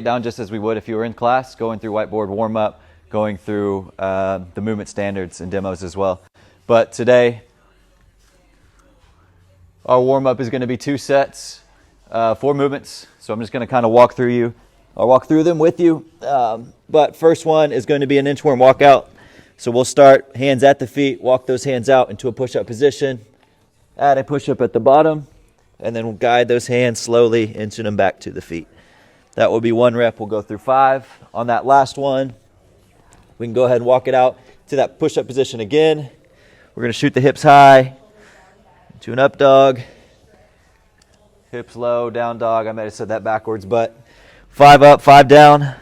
down just as we would if you were in class, going through whiteboard warm-up, going through the movement standards and demos as well. But today, our warm-up is going to be 2 sets, 4 movements. So I'm just going to kind of walk through them with you. But first one is going to be an inchworm walkout. So we'll start hands at the feet, walk those hands out into a push-up position, add a push-up at the bottom, and then we'll guide those hands slowly, inching them back to the feet. That will be 1 rep. We'll go through 5. On that last one, we can go ahead and walk it out to that push-up position again. We're going to shoot the hips high to an up dog, hips low, down dog. I might have said that backwards, but 5 up, 5 down.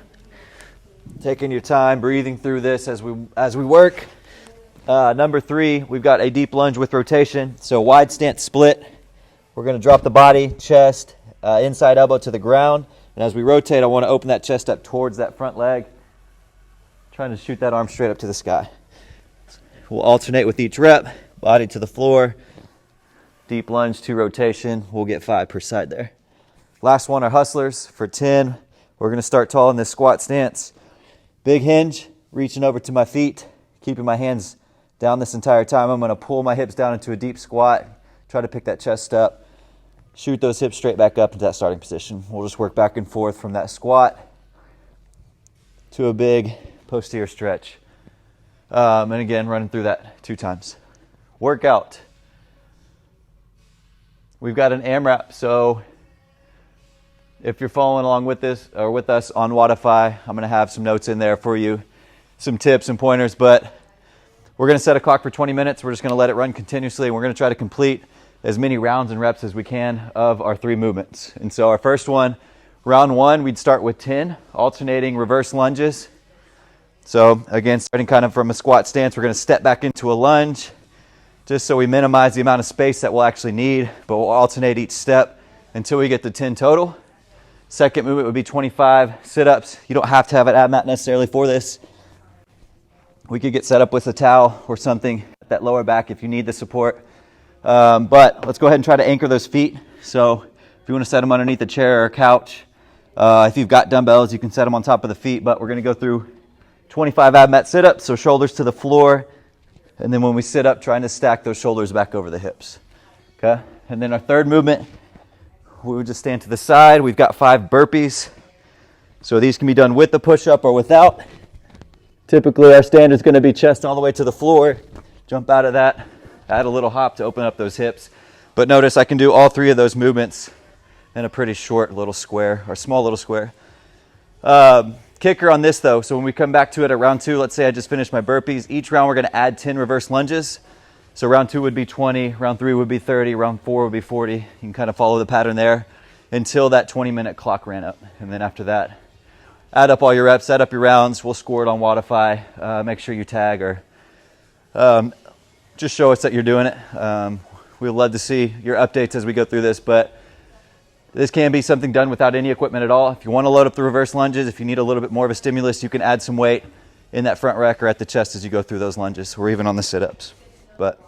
Taking your time, breathing through this as we work. Number 3, we've got a deep lunge with rotation. So wide stance split. We're going to drop the body, chest, inside elbow to the ground. And as we rotate, I want to open that chest up towards that front leg. Trying to shoot that arm straight up to the sky. We'll alternate with each rep. Body to the floor. Deep lunge to rotation. We'll get 5 per side there. Last one are hustlers for 10. We're going to start tall in this squat stance. Big hinge, reaching over to my feet, keeping my hands down this entire time. I'm going to pull my hips down into a deep squat. Try to pick that chest up. Shoot those hips straight back up into that starting position. We'll just work back and forth from that squat to a big posterior stretch. And again, running through that 2 times. Workout. We've got an AMRAP, so if you're following along with this or with us on Wodify, I'm going to have some notes in there for you, some tips and pointers, but we're going to set a clock for 20 minutes. We're just going to let it run continuously, and we're going to try to complete as many rounds and reps as we can of our 3 movements. And so our first one, round 1, we'd start with 10 alternating reverse lunges. So again, starting kind of from a squat stance, we're going to step back into a lunge just so we minimize the amount of space that we'll actually need, but we'll alternate each step until we get to 10 total. Second movement would be 25 sit-ups. You don't have to have an ab mat necessarily for this. We could get set up with a towel or something at that lower back if you need the support. But let's go ahead and try to anchor those feet. So if you want to set them underneath a chair or a couch, if you've got dumbbells, you can set them on top of the feet. But we're going to go through 25 ab mat sit-ups, so shoulders to the floor. And then when we sit up, trying to stack those shoulders back over the hips. Okay? And then our third movement, we would just stand to the side. We've got 5 burpees. So these can be done with the push-up or without. Typically our standard is going to be chest all the way to the floor. Jump out of that. Add a little hop to open up those hips. But notice I can do all 3 of those movements in a pretty short little square, or small little square. Kicker on this though, so when we come back to it at round 2, let's say I just finished my burpees. Each round we're going to add 10 reverse lunges. So round 2 would be 20, round 3 would be 30, round 4 would be 40. You can kind of follow the pattern there until that 20-minute clock ran up. And then after that, add up all your reps, add up your rounds. We'll score it on Wodify. Make sure you tag or just show us that you're doing it. We'd love to see your updates as we go through this, but this can be something done without any equipment at all. If you want to load up the reverse lunges, if you need a little bit more of a stimulus, you can add some weight in that front rack or at the chest as you go through those lunges, or even on the sit-ups. But